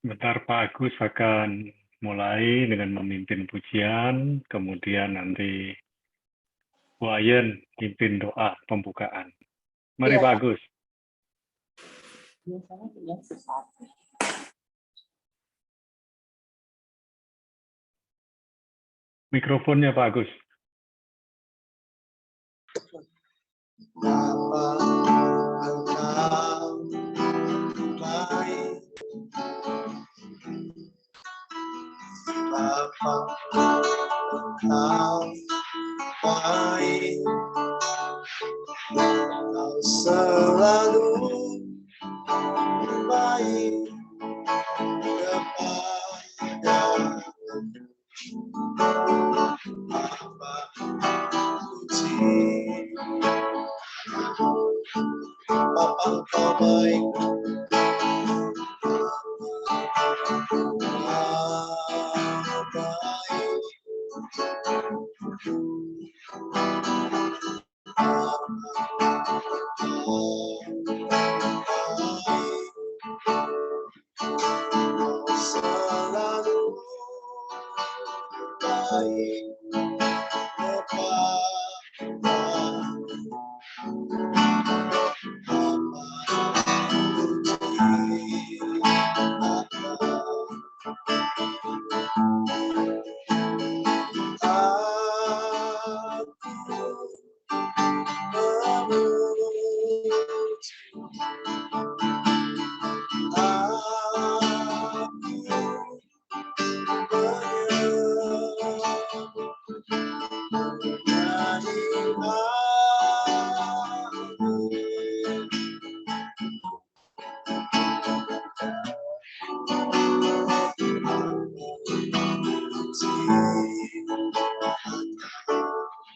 Sebentar Pak Agus akan mulai dengan memimpin pujian, kemudian nanti Bu Ayen pimpin doa pembukaan. Mari Pak Agus. Mikrofonnya Pak Agus. Kau selalu baik kepada Bapa puji Bapa kau baik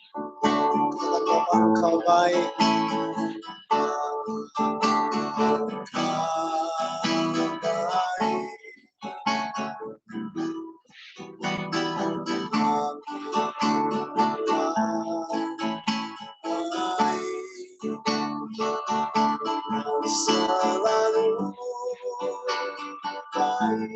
selalu baik kau baik selalu baik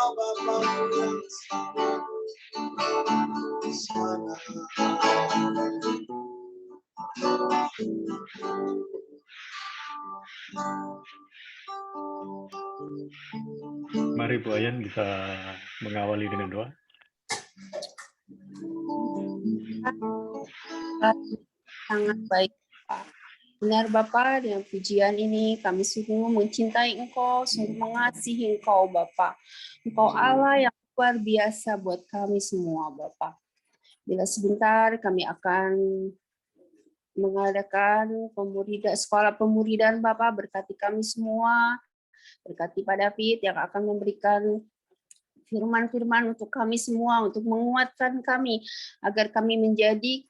Bapa Mari Bu Ayan bisa mengawali dengan doa. Sangat baik, Pak. Benar Bapak, dengan pujian ini kami sungguh mencintai Engkau, sungguh mengasihi Engkau Bapak. Engkau Allah yang luar biasa buat kami semua Bapak. Bila sebentar kami akan mengadakan sekolah pemuridan Bapak, berkati kami semua, berkati Pak David yang akan memberikan firman-firman untuk kami semua, untuk menguatkan kami, agar kami menjadi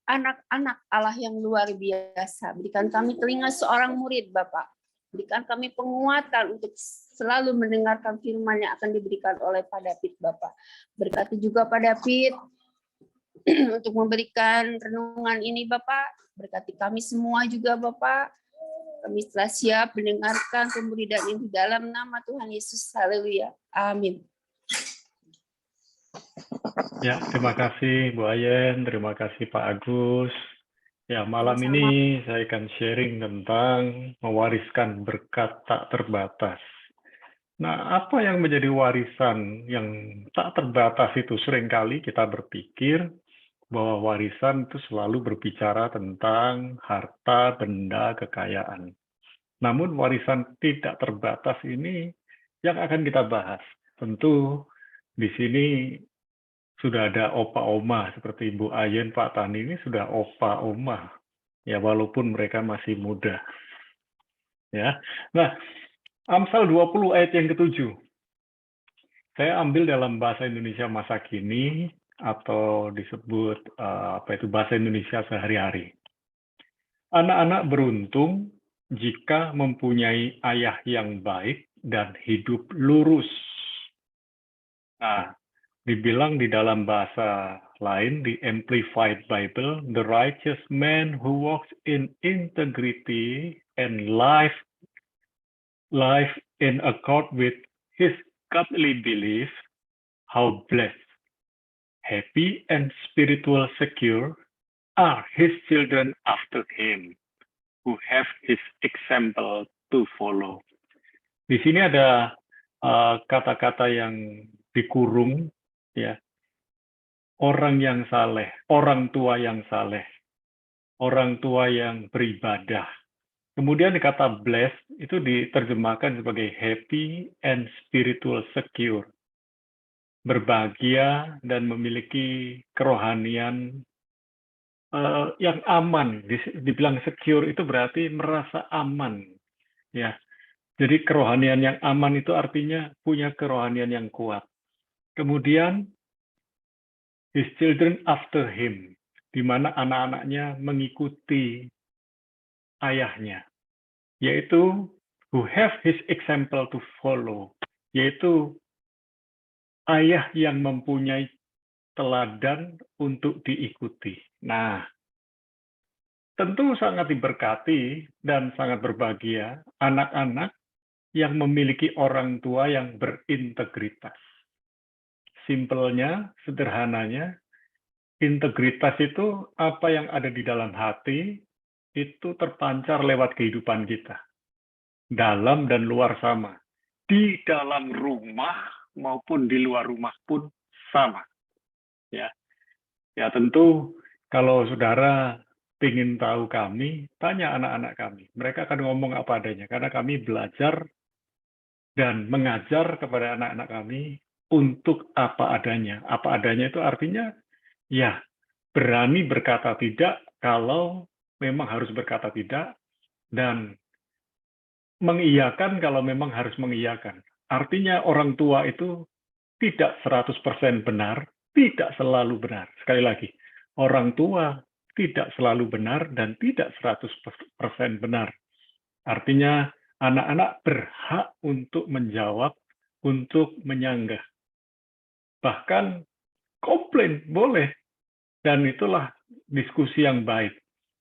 anak-anak Allah yang luar biasa. Berikan kami telinga seorang murid, Bapak. Berikan kami penguatan untuk selalu mendengarkan firman yang akan diberikan oleh Pak David, Bapak. Berkati juga Pak David untuk memberikan renungan ini, Bapak. Berkati kami semua juga, Bapak. Kami telah siap mendengarkan pemberitaan ini dalam nama Tuhan Yesus. Haleluya. Amin. Ya, terima kasih Bu Ayen, terima kasih Pak Agus. Ya, malam Sama-sama. ini saya akan sharing tentang mewariskan berkat tak terbatas. Nah, apa yang menjadi warisan yang tak terbatas itu? Seringkali kita berpikir bahwa warisan itu selalu berbicara tentang harta, benda, kekayaan. Namun warisan tidak terbatas ini yang akan kita bahas. Tentu di sini sudah ada opa oma seperti Ibu Ayen, Pak Tani ini sudah opa oma ya, walaupun mereka masih muda ya. Nah, Amsal 20 ayat yang ke-7 saya ambil dalam bahasa Indonesia masa kini atau disebut bahasa Indonesia sehari-hari. Anak-anak beruntung jika mempunyai ayah yang baik dan hidup lurus. Nah, dibilang di dalam bahasa lain, di Amplified Bible, the righteous man who walks in integrity and life in accord with his godly belief, how blessed, happy, and spiritual secure are his children after him, who have his example to follow. Di sini ada kata-kata yang dikurung, ya. Orang yang saleh, orang tua yang saleh, orang tua yang beribadah. Kemudian kata blessed itu diterjemahkan sebagai happy and spiritual secure. Berbahagia dan memiliki kerohanian yang aman. Dibilang secure itu berarti merasa aman. Ya. Jadi kerohanian yang aman itu artinya punya kerohanian yang kuat. Kemudian his children after him, di mana anak-anaknya mengikuti ayahnya, yaitu who have his example to follow, yaitu ayah yang mempunyai teladan untuk diikuti. Nah, tentu sangat diberkati dan sangat berbahagia anak-anak yang memiliki orang tua yang berintegritas. Simpelnya, sederhananya, integritas itu apa yang ada di dalam hati, itu terpancar lewat kehidupan kita. Dalam dan luar sama. Di dalam rumah maupun di luar rumah pun sama. Ya, tentu kalau saudara ingin tahu kami, tanya anak-anak kami. Mereka akan ngomong apa adanya, karena kami belajar dan mengajar kepada anak-anak kami untuk apa adanya. Apa adanya itu artinya, ya, berani berkata tidak kalau memang harus berkata tidak, dan mengiyakan kalau memang harus mengiyakan. Artinya orang tua itu tidak 100% benar, tidak selalu benar. Sekali lagi, orang tua tidak selalu benar dan tidak 100% benar. Artinya anak-anak berhak untuk menjawab, untuk menyanggah. Bahkan komplain boleh. Dan itulah diskusi yang baik.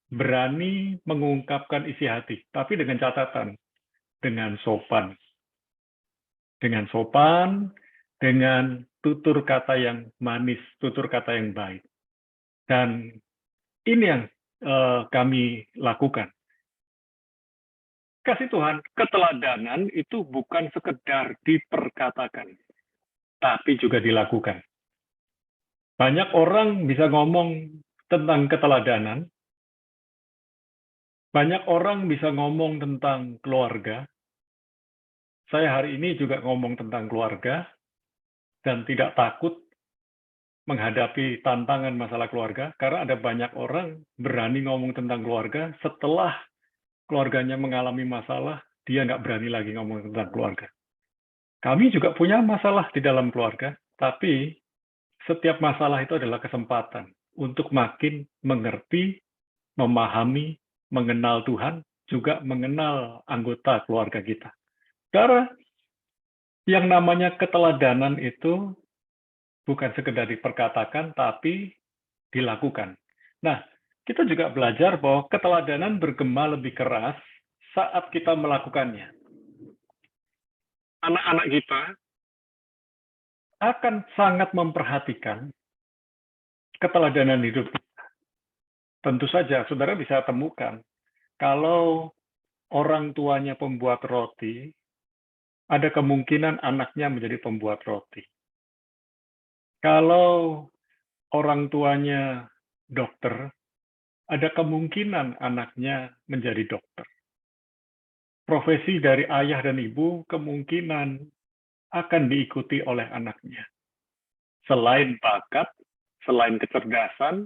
Berani mengungkapkan isi hati, tapi dengan catatan, dengan sopan. Dengan sopan, dengan tutur kata yang manis, tutur kata yang baik. Dan ini yang kami lakukan. Kasih Tuhan, keteladanan itu bukan sekedar diperkatakan, tapi juga dilakukan. Banyak orang bisa ngomong tentang keteladanan, banyak orang bisa ngomong tentang keluarga. Saya hari ini juga ngomong tentang keluarga, dan tidak takut menghadapi tantangan masalah keluarga, karena ada banyak orang berani ngomong tentang keluarga setelah keluarganya mengalami masalah, dia nggak berani lagi ngomong tentang keluarga. Kami juga punya masalah di dalam keluarga, tapi setiap masalah itu adalah kesempatan untuk makin mengerti, memahami, mengenal Tuhan, juga mengenal anggota keluarga kita. Saudara, yang namanya keteladanan itu bukan sekedar diperkatakan, tapi dilakukan. Nah, kita juga belajar bahwa keteladanan bergema lebih keras saat kita melakukannya. Anak-anak kita akan sangat memperhatikan keteladanan hidup kita. Tentu saja, saudara bisa temukan, kalau orang tuanya pembuat roti, ada kemungkinan anaknya menjadi pembuat roti. Kalau orang tuanya dokter, ada kemungkinan anaknya menjadi dokter. Profesi dari ayah dan ibu kemungkinan akan diikuti oleh anaknya. Selain bakat, selain kecerdasan,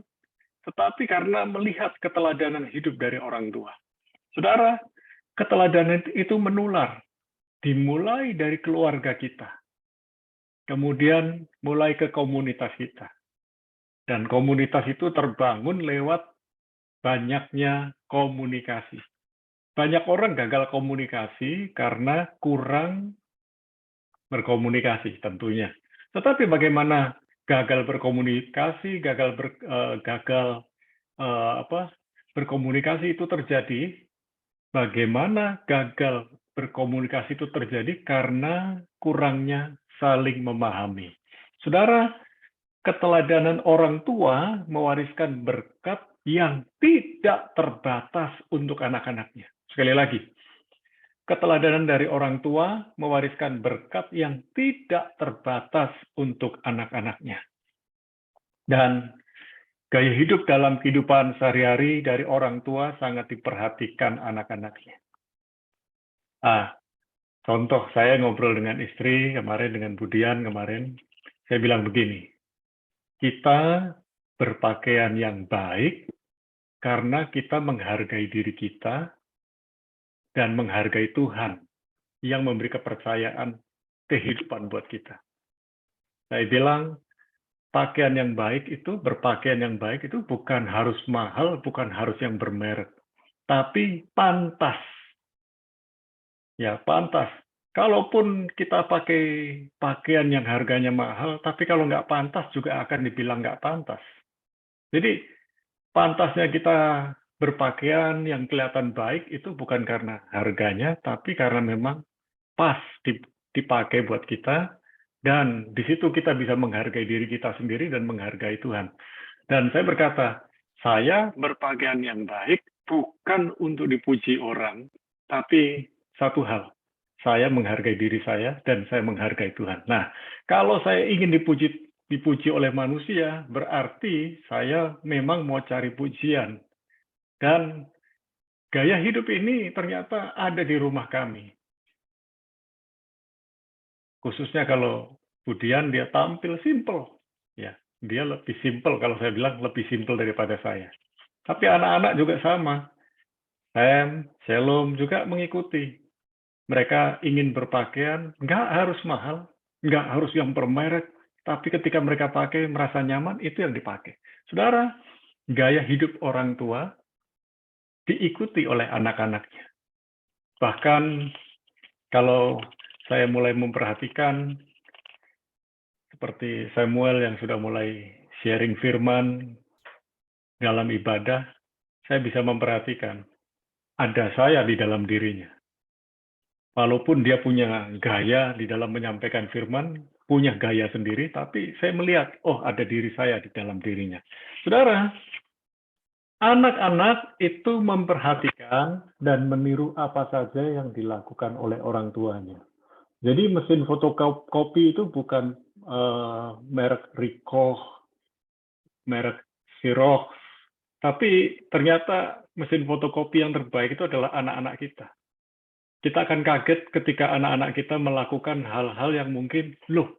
tetapi karena melihat keteladanan hidup dari orang tua. Saudara, keteladanan itu menular, dimulai dari keluarga kita, kemudian mulai ke komunitas kita. Dan komunitas itu terbangun lewat banyaknya komunikasi. Banyak orang gagal komunikasi karena kurang berkomunikasi tentunya. Tetapi bagaimana gagal berkomunikasi, berkomunikasi itu terjadi? Bagaimana gagal berkomunikasi itu terjadi? Karena kurangnya saling memahami. Saudara, keteladanan orang tua mewariskan berkat yang tidak terbatas untuk anak-anaknya. Sekali lagi, keteladanan dari orang tua mewariskan berkat yang tidak terbatas untuk anak-anaknya. Dan gaya hidup dalam kehidupan sehari-hari dari orang tua sangat diperhatikan anak-anaknya. Contoh, saya ngobrol dengan istri kemarin, dengan Budian kemarin, saya bilang begini, kita berpakaian yang baik karena kita menghargai diri kita dan menghargai Tuhan yang memberi kepercayaan kehidupan buat kita. Saya bilang, pakaian yang baik itu, berpakaian yang baik itu bukan harus mahal, bukan harus yang bermerek, tapi pantas. Ya, pantas. Kalaupun kita pakai pakaian yang harganya mahal, tapi kalau nggak pantas juga akan dibilang nggak pantas. Jadi, pantasnya kita berpakaian yang kelihatan baik itu bukan karena harganya, tapi karena memang pas dipakai buat kita, dan di situ kita bisa menghargai diri kita sendiri dan menghargai Tuhan. Dan saya berkata, saya berpakaian yang baik bukan untuk dipuji orang, tapi satu hal, saya menghargai diri saya dan saya menghargai Tuhan. Nah, kalau saya ingin dipuji oleh manusia, berarti saya memang mau cari pujian. Dan gaya hidup ini ternyata ada di rumah kami. Khususnya kalau Budian, dia tampil simple. Ya, dia lebih simple, kalau saya bilang lebih simple daripada saya. Tapi anak-anak juga sama. Sam, Shalom juga mengikuti. Mereka ingin berpakaian, nggak harus mahal, nggak harus yang bermerek, tapi ketika mereka pakai, merasa nyaman, itu yang dipakai. Saudara, gaya hidup orang tua diikuti oleh anak-anaknya. Bahkan kalau saya mulai memperhatikan, seperti Samuel yang sudah mulai sharing firman dalam ibadah, saya bisa memperhatikan, ada saya di dalam dirinya. Walaupun dia punya gaya di dalam menyampaikan firman, punya gaya sendiri, tapi saya melihat, oh ada diri saya di dalam dirinya. Saudara, anak-anak itu memperhatikan dan meniru apa saja yang dilakukan oleh orang tuanya. Jadi mesin fotokopi itu bukan merek Ricoh, merek Xerox, tapi ternyata mesin fotokopi yang terbaik itu adalah anak-anak kita. Kita akan kaget ketika anak-anak kita melakukan hal-hal yang mungkin, loh,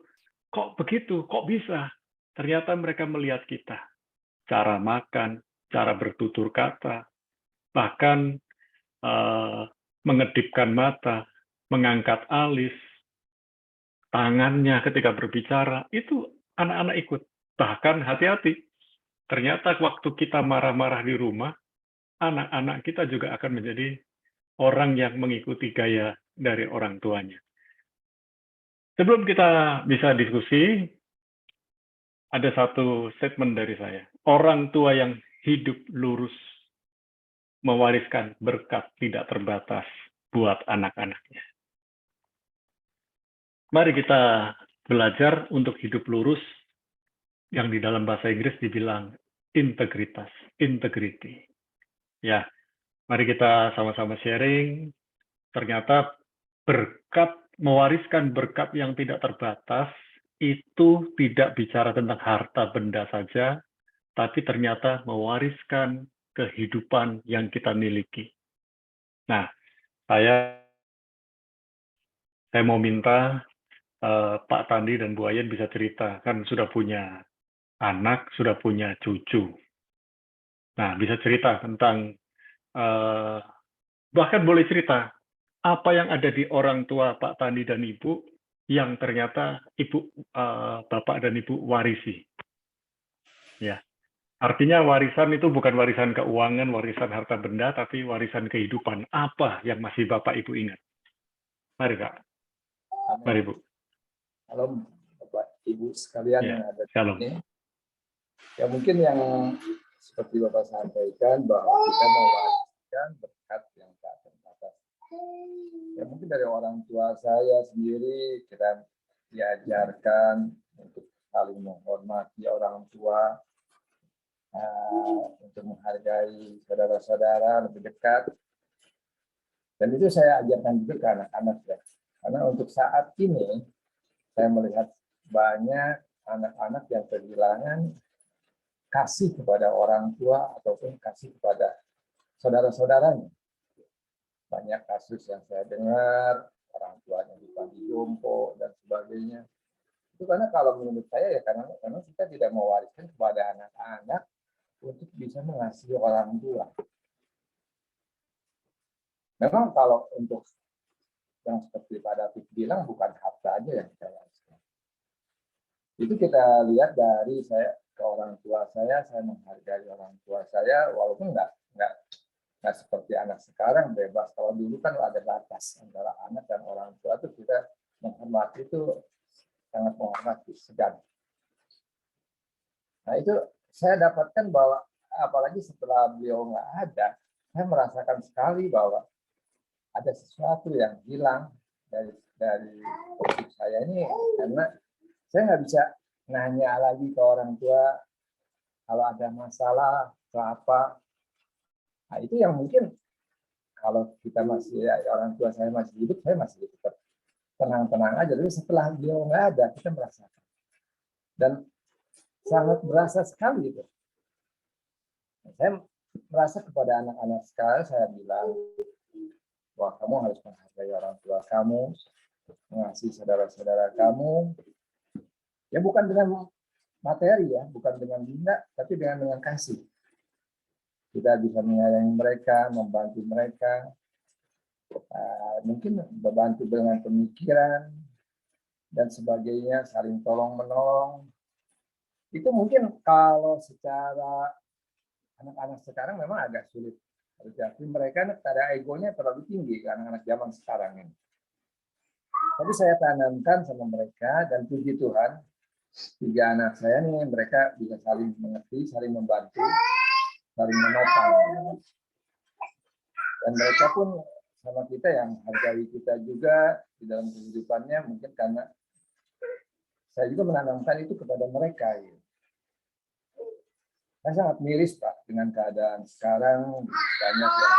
kok begitu? Kok bisa? Ternyata mereka melihat kita. Cara makan, cara bertutur kata, bahkan mengedipkan mata, mengangkat alis, tangannya ketika berbicara, itu anak-anak ikut. Bahkan hati-hati, ternyata waktu kita marah-marah di rumah, anak-anak kita juga akan menjadi orang yang mengikuti gaya dari orang tuanya. Sebelum kita bisa diskusi, ada satu statement dari saya. Orang tua yang hidup lurus mewariskan berkat tidak terbatas buat anak-anaknya. Mari kita belajar untuk hidup lurus yang di dalam bahasa Inggris dibilang integritas, integrity. Ya, mari kita sama-sama sharing. Ternyata berkat, mewariskan berkat yang tidak terbatas, itu tidak bicara tentang harta benda saja, tapi ternyata mewariskan kehidupan yang kita miliki. Nah, saya mau minta Pak Tandi dan Bu Ayen bisa cerita, kan sudah punya anak, sudah punya cucu. Nah, bisa cerita tentang, bahkan boleh cerita, apa yang ada di orang tua Pak Tandi dan Ibu, yang ternyata Bapak dan Ibu warisi. Ya, artinya warisan itu bukan warisan keuangan, warisan harta benda, tapi warisan kehidupan. Apa yang masih Bapak Ibu ingat? Mari Kak, mari Bu. Halo Bapak Ibu sekalian Ya, yang ada di shalom. sini. Ya mungkin yang seperti Bapak sampaikan bahwa kita mewariskan berkat yang tak terbatas. Ya mungkin dari orang tua saya sendiri kita diajarkan untuk saling menghormati orang tua, untuk menghargai saudara-saudara lebih dekat. Dan itu saya ajarkan juga ke anak-anak ya. Karena untuk saat ini saya melihat banyak anak-anak yang kehilangan kasih kepada orang tua ataupun kasih kepada saudara-saudaranya. Banyak kasus yang saya dengar, orang tuanya dipanggil jompo dan sebagainya. Itu karena kalau menurut saya ya karena kita tidak mewariskan kepada anak-anak untuk bisa mengasihi orang tua. Memang kalau untuk yang seperti Pak David bilang bukan harta aja yang kita wariskan. Itu kita lihat dari saya ke orang tua saya menghargai orang tua saya, walaupun nggak seperti anak sekarang bebas. Kalau dulu kan ada batas antara anak dan orang tua, itu kita menghormati, itu sangat menghormati, segan. Nah itu saya dapatkan bahwa apalagi setelah beliau nggak ada, saya merasakan sekali bahwa ada sesuatu yang hilang dari hidup saya ini, karena saya nggak bisa nanya lagi ke orang tua kalau ada masalah atau apa. Nah itu yang mungkin kalau kita masih orang tua saya masih hidup, saya masih tetap tenang-tenang aja. Tapi setelah beliau nggak ada, kita merasakan dan sangat berasa sekali itu. Saya merasa kepada anak-anak sekarang, saya bilang bahwa kamu harus menghargai orang tua kamu, mengasihi saudara-saudara kamu. Ya bukan dengan materi ya, bukan dengan benda, tapi dengan kasih. Kita bisa menyayangi mereka, membantu mereka, mungkin membantu dengan pemikiran dan sebagainya, saling tolong-menolong. Itu mungkin kalau secara anak-anak sekarang memang agak sulit. Tapi mereka ada egonya terlalu tinggi, anak-anak zaman sekarang ini. Tapi saya tanamkan sama mereka, dan puji Tuhan, 3 anak saya nih, mereka bisa saling mengerti, saling membantu, saling menopang. Dan mereka pun sama kita yang hargai kita juga di dalam kehidupannya, mungkin karena saya juga menanamkan itu kepada mereka. Saya sangat miris Pak dengan keadaan sekarang, banyak yang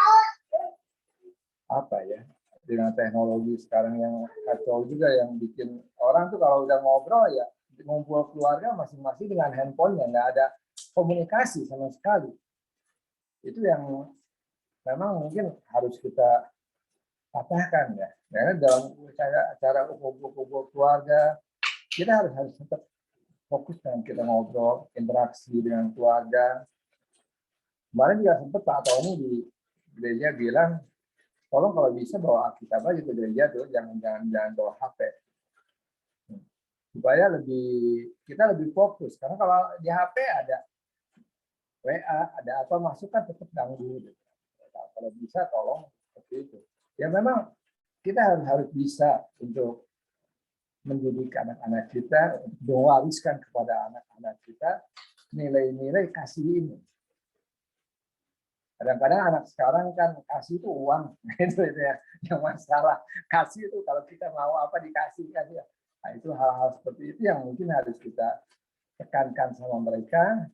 apa ya, dengan teknologi sekarang yang kacau juga, yang bikin orang tuh kalau udah ngobrol ya ngumpul keluarga masing-masing dengan handphonenya, nggak ada komunikasi sama sekali. Itu yang memang mungkin harus kita patahkan ya. Karena dalam acara kumpul keluarga kita harus tetap fokus dengan kita ngobrol, interaksi dengan keluarga. Kemarin juga sempat Pak Tony di gereja bilang, tolong kalau bisa bawa Alkitab aja ke gereja tuh, jangan bawa HP. Supaya kita lebih fokus. Karena kalau di HP ada WA, ada apa masuk kan tetap ganggu. Kalau bisa tolong seperti itu. Ya memang kita harus bisa untuk mendidik anak-anak kita, mewariskan kepada anak-anak kita nilai-nilai kasih ini. Kadang-kadang anak sekarang kan kasih itu uang, itu ya yang masalah. Kasih itu kalau kita mau apa dikasih kan ya. Nah, itu hal-hal seperti itu yang mungkin harus kita tekankan sama mereka.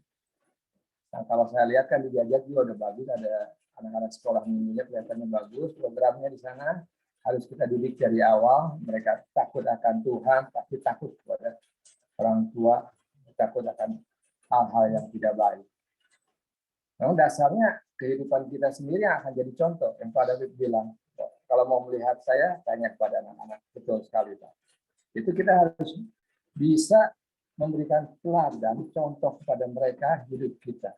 Nah, kalau saya lihat kan di Jajak juga udah bagus, ada anak-anak sekolah minggunya kelihatannya bagus, programnya di sana harus kita didik dari awal. Mereka takut akan Tuhan, tapi takut kepada orang tua, takut akan hal-hal yang tidak baik. Nah, dasarnya kehidupan kita sendiri yang akan jadi contoh. Yang Pak David bilang, kalau mau melihat saya, tanya kepada anak-anak. Betul sekali, Pak. Itu kita harus bisa memberikan teladan, contoh kepada mereka hidup kita.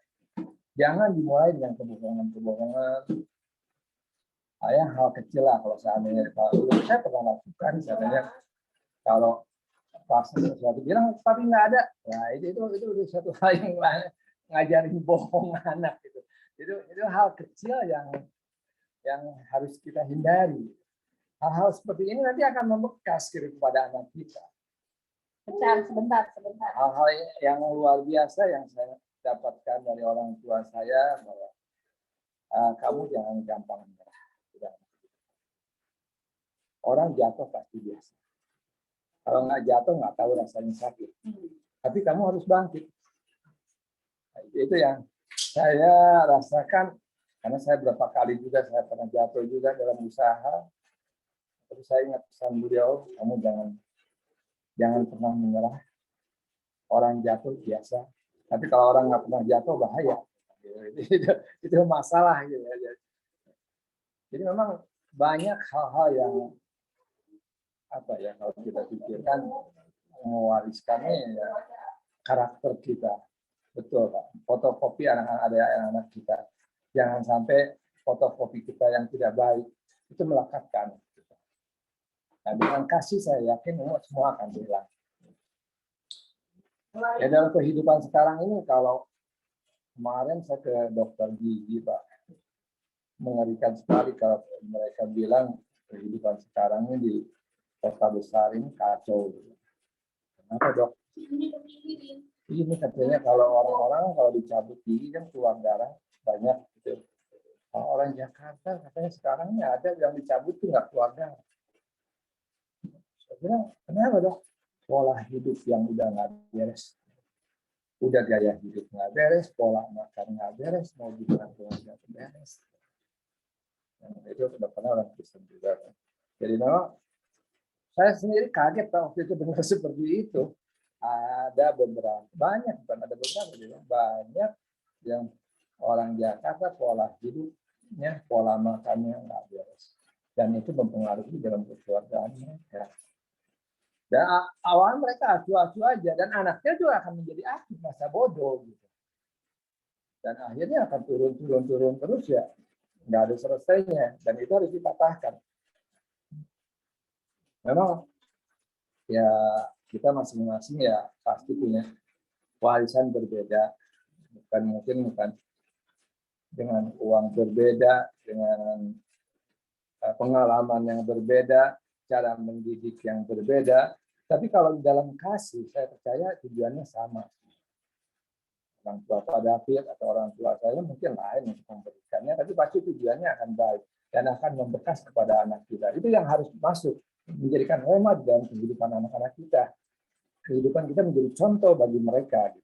Jangan dimulai dengan kebohongan-kebohongan. Hal kecil lah kalau seandainya saya pernah lakukan, misalnya kalau pas sesuatu bilang tapi nggak ada, nah itu satu hal yang lain, ngajarin bohong anak gitu. Itu hal kecil yang harus kita hindari. Hal-hal seperti ini nanti akan membekas kepada anak kita. Sebentar. Hal-hal yang luar biasa yang saya dapatkan dari orang tua saya bahwa kamu jangan gampang menyerah. Orang jatuh pasti biasa. Kalau nggak jatuh nggak tahu rasanya sakit. Tapi kamu harus bangkit. Nah, itu yang saya rasakan karena saya berapa kali juga saya pernah jatuh juga dalam usaha. Tapi saya ingat pesan beliau, kamu jangan pernah menyerah. Orang jatuh biasa. Tapi kalau orang nggak pernah jatuh bahaya. Itu masalah gitu. Jadi memang banyak hal-hal yang kalau kita pikirkan mewariskannya ya karakter kita. Betul Pak. Fotokopi anak-anak kita. Jangan sampai fotokopi kita yang tidak baik itu melekatkan. Nah, dengan kasih saya yakin semua akan hilang. Ya dalam kehidupan sekarang ini kalau kemarin saya ke dokter gigi Pak, mengerikan sekali kalau mereka bilang kehidupan sekarang ini di kota besar ini kacau. Kenapa dok? Ini katanya kalau orang-orang kalau dicabut gigi kan keluar darah banyak gitu. Kalau orang Jakarta katanya sekarang ini ada yang dicabut tuh nggak keluar darah. Saya bilang kenapa dok? Pola hidup yang udah nggak beres. Udah gaya hidup nggak beres, pola makan nggak beres, mau gimana nggak beres. Nah, itu sudah pernah orang Kristen juga. Jadi memang saya sendiri kaget waktu itu dengar seperti itu. Ada banyak yang orang Jakarta pola hidupnya, pola makannya nggak beres. Dan itu mempengaruhi dalam keluarganya. Ya. Dan awalnya mereka acu-acu aja. Dan anaknya juga akan menjadi aktif, masa bodoh. Gitu. Dan akhirnya akan turun terus ya. Nggak ada selesainya. Dan itu harus dipatahkan. Memang ya kita masing-masing ya pasti punya warisan berbeda, bukan dengan uang berbeda, dengan pengalaman yang berbeda, cara mendidik yang berbeda. Tapi kalau dalam kasih saya percaya tujuannya sama. Orang tua Pak David atau orang tua saya mungkin lain untuk memberikannya, tapi pasti tujuannya akan baik dan akan membekas kepada anak kita. Itu yang harus masuk. Menjadikan rema dalam kehidupan anak-anak kita. Kehidupan kita menjadi contoh bagi mereka.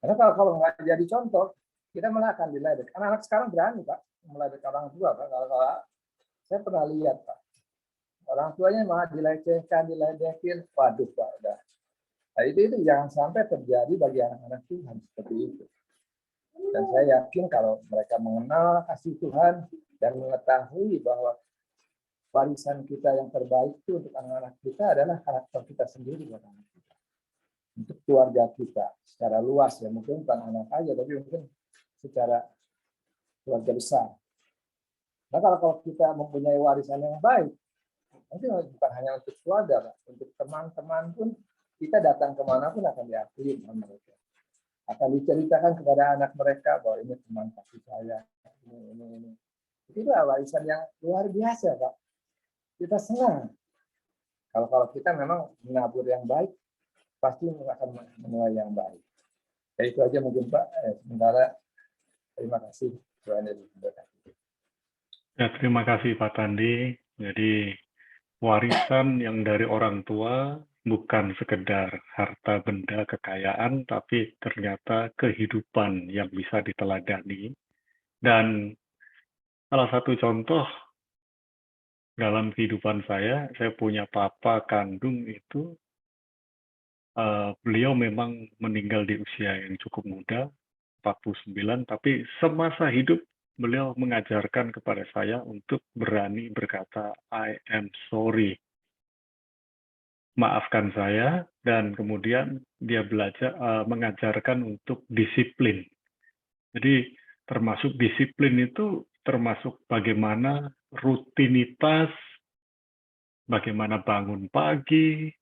Karena kalau nggak jadi contoh, kita malah akan diledek. Anak-anak sekarang berani Pak, meledek orang tua. Pak. Kalau Saya pernah lihat, Pak. Orang tuanya malah dilecehkan, diledekin. Waduh, Pak. Udah. Nah, itu jangan sampai terjadi bagi anak-anak Tuhan seperti itu. Dan saya yakin kalau mereka mengenal kasih Tuhan dan mengetahui bahwa warisan kita yang terbaik itu untuk anak-anak kita adalah karakter kita sendiri buat anak kita. Untuk keluarga kita secara luas ya, mungkin bukan anak aja, tapi mungkin secara keluarga besar. Nah, kalau kita mempunyai warisan yang baik, nanti bukan hanya untuk keluarga, Pak. Untuk teman-teman pun, kita datang kemana pun akan diakui sama mereka. Akan diceritakan kepada anak mereka bahwa ini teman kasih saya, ini. Itulah warisan yang luar biasa, Pak. Kita senang. Kalau kita memang menabur yang baik, pasti akan menuai yang baik. Ya, itu aja mungkin, Pak. Sementara, terima kasih. Tuhan memberkati. Ya, terima kasih Pak Tandi. Jadi warisan yang dari orang tua bukan sekedar harta benda kekayaan, tapi ternyata kehidupan yang bisa diteladani. Dan salah satu contoh dalam kehidupan saya punya papa kandung itu, beliau memang meninggal di usia yang cukup muda, 49, tapi semasa hidup beliau mengajarkan kepada saya untuk berani berkata, I am sorry. Maafkan saya, dan kemudian dia belajar mengajarkan untuk disiplin. Jadi termasuk disiplin itu termasuk bagaimana rutinitas, bagaimana bangun pagi,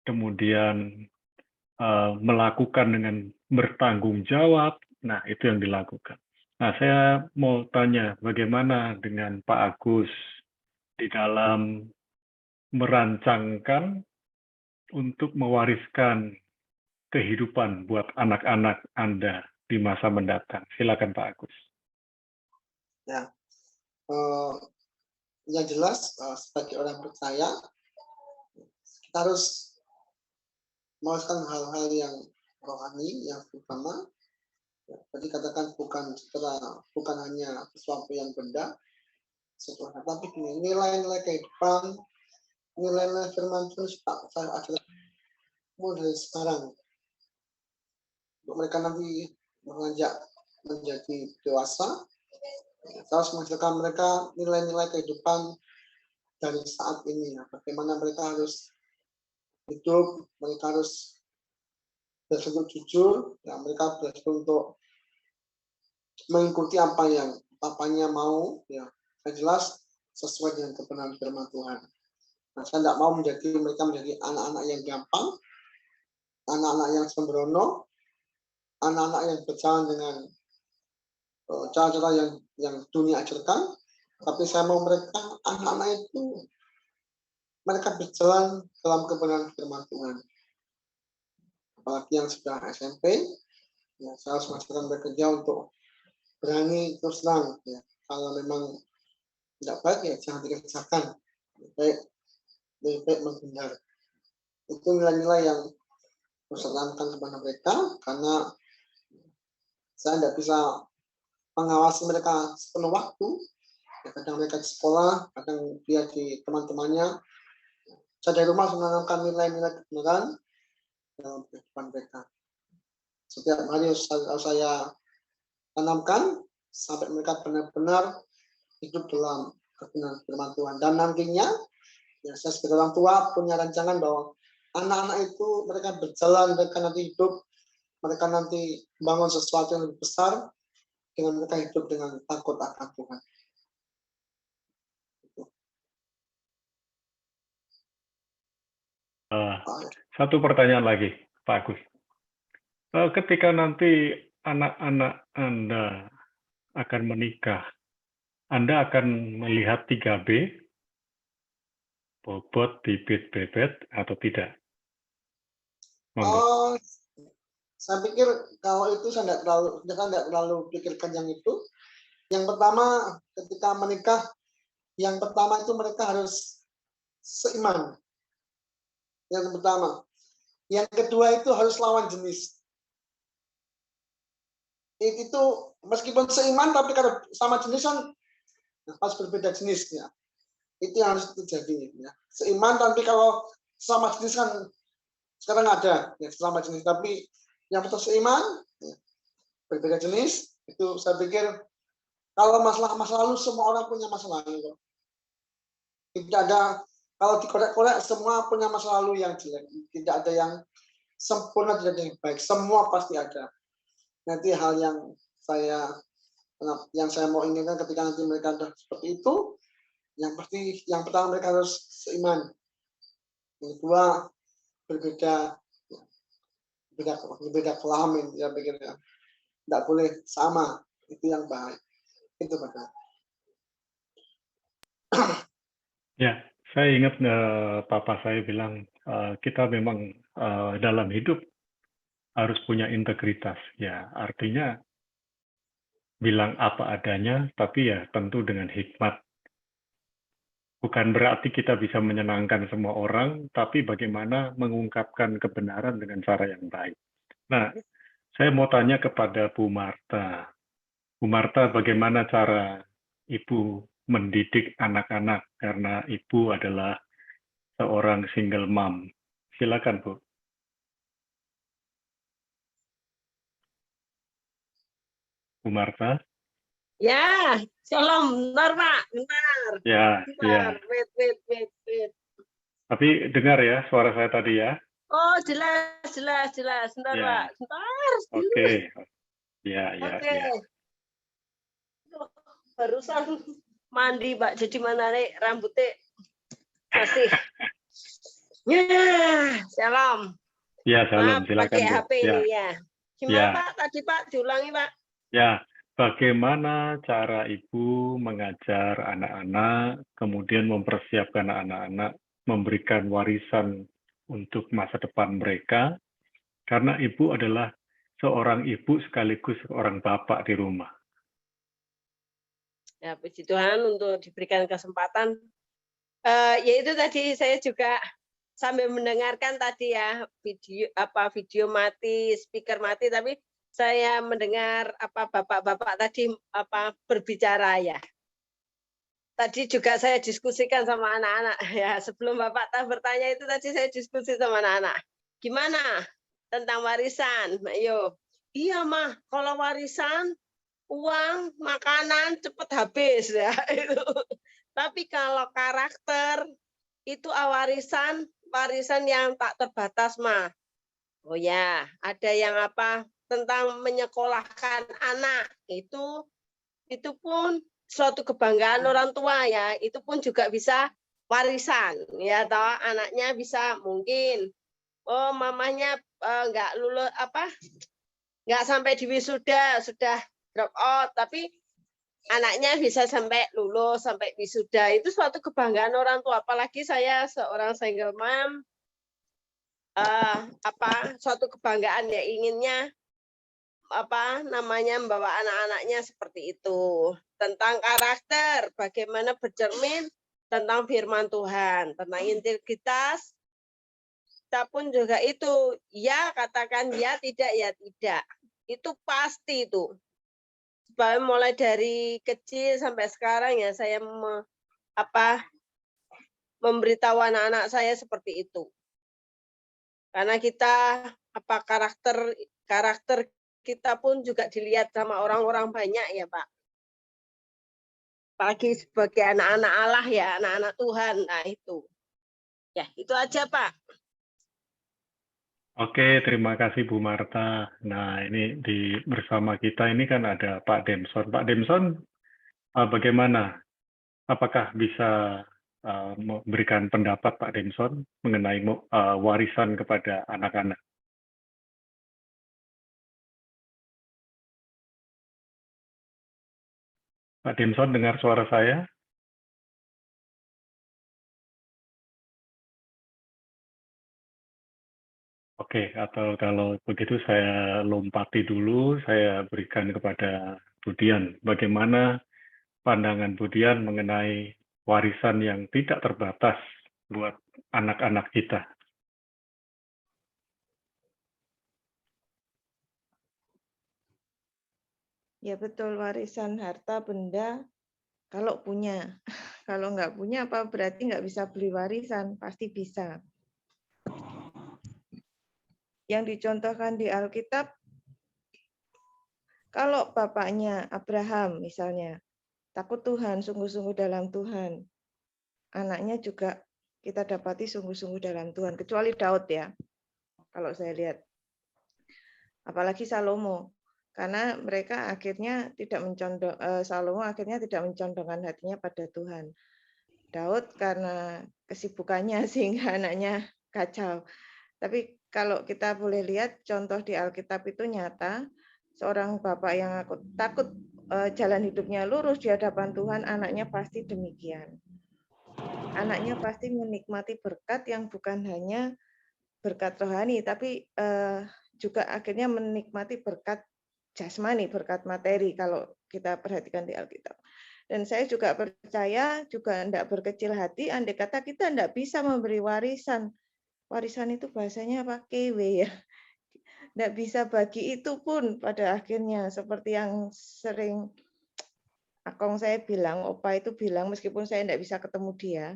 kemudian melakukan dengan bertanggung jawab. Nah, itu yang dilakukan. Nah, saya mau tanya bagaimana dengan Pak Agus di dalam merancangkan untuk mewariskan kehidupan buat anak-anak Anda di masa mendatang. Silakan Pak Agus. Ya, yang jelas sebagai orang percaya kita harus mewariskan hal-hal yang rohani, yang pertama. Ya, tadi katakan bukan hanya sesuatu yang benda, tapi nilai-nilai kehidupan, nilai-nilai firman Tuhan saya adalah mulai sekarang untuk mereka nanti mengajak menjadi dewasa. Saya harus mengajarkan mereka nilai-nilai kehidupan dari saat ini. Bagaimana mereka harus hidup, mereka harus bersikap jujur, ya, mereka bersikap untuk mengikuti apa yang papanya mau, ya, jelas sesuai dengan kebenaran firman Tuhan. Nah, saya tidak mau mereka menjadi anak-anak yang gampang, anak-anak yang sembrono, anak-anak yang berjalan dengan cara-cara yang dunia ajarkan, tapi saya mau mereka anak-anak itu mereka berjalan dalam kebenaran firman Tuhan. Apalagi yang sudah SMP, ya, saya harus mengajarkan mereka untuk berani terus terang. Ya. Kalau memang tidak baik, ya jangan dikerjakan. Lebih baik menghindar. Itu nilai-nilai yang harus saya tanamkan kepada mereka, karena saya tidak bisa mengawasi mereka sepenuh waktu. Ya, kadang mereka di sekolah, kadang dia di teman-temannya. Saya dari rumah menanamkan nilai-nilai kebenaran dalam kehidupan mereka. Setiap hari harus saya tanamkan sampai mereka benar-benar hidup dalam kebenaran firman Tuhan. Dan nantinya, ya, saya sebagai orang tua punya rancangan bahwa anak-anak itu mereka berjalan, mereka nanti hidup, mereka nanti bangun sesuatu yang lebih besar dengan mereka hidup dengan takut akan Tuhan. Satu pertanyaan lagi, Pak Agus. Ketika nanti anak-anak Anda akan menikah, Anda akan melihat 3B, bobot, bibit, bebet, atau tidak? Saya pikir kalau itu saya tidak terlalu pikirkan yang itu. Yang pertama, ketika menikah, yang pertama itu mereka harus seiman. Yang pertama. Yang kedua itu harus lawan jenis. Itu meskipun seiman, tapi kalau sama jenis kan harus berbeda jenisnya. Itu yang harus terjadi. Ya. Seiman, tapi kalau sama jenis kan sekarang ada ya sama jenis, tapi yang betul seiman, ya, berbeda jenis, itu saya pikir kalau masalah masa lalu semua orang punya masa lalu. Tidak ada, kalau dikorek-korek semua punya masa lalu yang jelek. Tidak ada yang sempurna, tidak ada yang baik. Semua pasti ada. Nanti hal yang saya mau inginkan ketika nanti mereka sudah seperti itu, yang pertama mereka harus seiman. Yang kedua berbeda kelamin, ya pikirnya tidak boleh sama, itu yang baik. Itu Pak. Ya, saya ingat papa saya bilang kita memang dalam hidup harus punya integritas. Ya, artinya bilang apa adanya, tapi ya tentu dengan hikmat. Bukan berarti kita bisa menyenangkan semua orang, tapi bagaimana mengungkapkan kebenaran dengan cara yang baik. Nah, saya mau tanya kepada Bu Marta. Bu Marta, bagaimana cara Ibu mendidik anak-anak karena Ibu adalah seorang single mom? Silakan, Bu. Bu Marta? Ya, shalom, benar Pak, benar. Ya, ya. Wait. Tapi dengar ya suara saya tadi ya. Oh, jelas. Bentar, Ya. Pak. Bentar. Oke. Ya. Oke. Barusan mandi, Pak. Jadi mana nih rambutnya masih. Ya, shalom. Ya, shalom. Maaf, Silakan, pakai Bu. HP ini ya. Gimana, Ya. Pak? Tadi, Pak, diulangi, Pak. Ya, bagaimana cara Ibu mengajar anak-anak, kemudian mempersiapkan anak-anak, memberikan warisan untuk masa depan mereka, karena Ibu adalah seorang ibu sekaligus seorang bapak di rumah. Ya, puji Tuhan untuk diberikan kesempatan. Ya itu tadi saya juga sambil mendengarkan tadi ya video mati, speaker mati, tapi saya mendengar bapak-bapak tadi berbicara ya. Tadi juga saya diskusikan sama anak-anak ya, sebelum Bapak bertanya itu tadi saya diskusi sama anak-anak. Gimana tentang warisan? Ayo. Iya, Mah, kalau warisan uang, makanan cepat habis ya itu. Tapi kalau karakter itu warisan yang tak terbatas, Mah. Oh ya, ada yang tentang menyekolahkan anak itu pun suatu kebanggaan orang tua ya, itu pun juga bisa warisan ya, toh anaknya bisa mungkin mamanya nggak lulus nggak sampai di wisuda, sudah drop out, tapi anaknya bisa sampai lulus, sampai wisuda, itu suatu kebanggaan orang tua. Apalagi saya seorang single mom, suatu kebanggaan ya, inginnya membawa anak-anaknya seperti itu. Tentang karakter, bagaimana bercermin tentang firman Tuhan, tentang integritas, kita pun juga itu, ya katakan ya, tidak ya tidak. Itu pasti itu. Sebab mulai dari kecil sampai sekarang ya saya memberitahu anak-anak saya seperti itu. Karena kita karakter kita pun juga dilihat sama orang-orang banyak ya, Pak. Apalagi sebagai anak-anak Allah ya, anak-anak Tuhan. Nah, itu. Ya, itu aja, Pak. Oke, terima kasih Bu Marta. Nah, ini bersama kita ini kan ada Pak Demson. Pak Demson, bagaimana? Apakah bisa memberikan pendapat Pak Demson mengenai warisan kepada anak-anak? Pak Demson, dengar suara saya? Oke, atau kalau begitu saya lompati dulu, saya berikan kepada Budian. Bagaimana pandangan Budian mengenai warisan yang tidak terbatas buat anak-anak kita? Ya betul, warisan harta benda kalau punya. Kalau nggak punya apa berarti nggak bisa beli warisan? Pasti bisa. Yang dicontohkan di Alkitab, kalau bapaknya Abraham misalnya, takut Tuhan, sungguh-sungguh dalam Tuhan. Anaknya juga kita dapati sungguh-sungguh dalam Tuhan. Kecuali Daud ya, kalau saya lihat. Apalagi Salomo. Karena mereka akhirnya tidak Salomo akhirnya tidak mencondongkan hatinya pada Tuhan. Daud karena kesibukannya sehingga anaknya kacau. Tapi kalau kita boleh lihat contoh di Alkitab itu nyata, seorang bapak yang takut jalan hidupnya lurus di hadapan Tuhan, anaknya pasti demikian. Anaknya pasti menikmati berkat yang bukan hanya berkat rohani, tapi juga akhirnya menikmati berkat jasmani, berkat materi kalau kita perhatikan di Alkitab. Dan saya juga percaya, juga tidak berkecil hati, andai kata kita tidak bisa memberi warisan. Warisan itu bahasanya apa? Kewe ya. Tidak bisa bagi itu pun pada akhirnya. Seperti yang sering akong saya bilang, opa itu bilang, meskipun saya tidak bisa ketemu dia,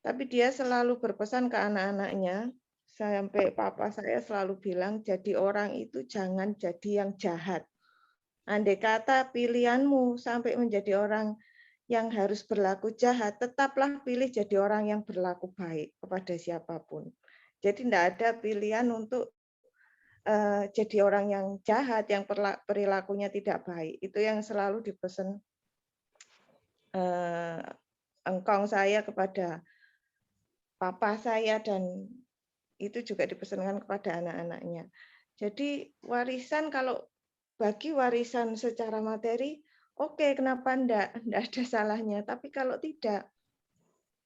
tapi dia selalu berpesan ke anak-anaknya, sampai papa saya selalu bilang, jadi orang itu jangan jadi yang jahat. Andai kata pilihanmu sampai menjadi orang yang harus berlaku jahat, tetaplah pilih jadi orang yang berlaku baik kepada siapapun. Jadi tidak ada pilihan untuk jadi orang yang jahat, yang perilakunya tidak baik. Itu yang selalu dipesan engkong saya kepada papa saya, dan itu juga dipesankan kepada anak-anaknya. Jadi warisan, kalau bagi warisan secara materi, oke, kenapa enggak ada salahnya. Tapi kalau tidak,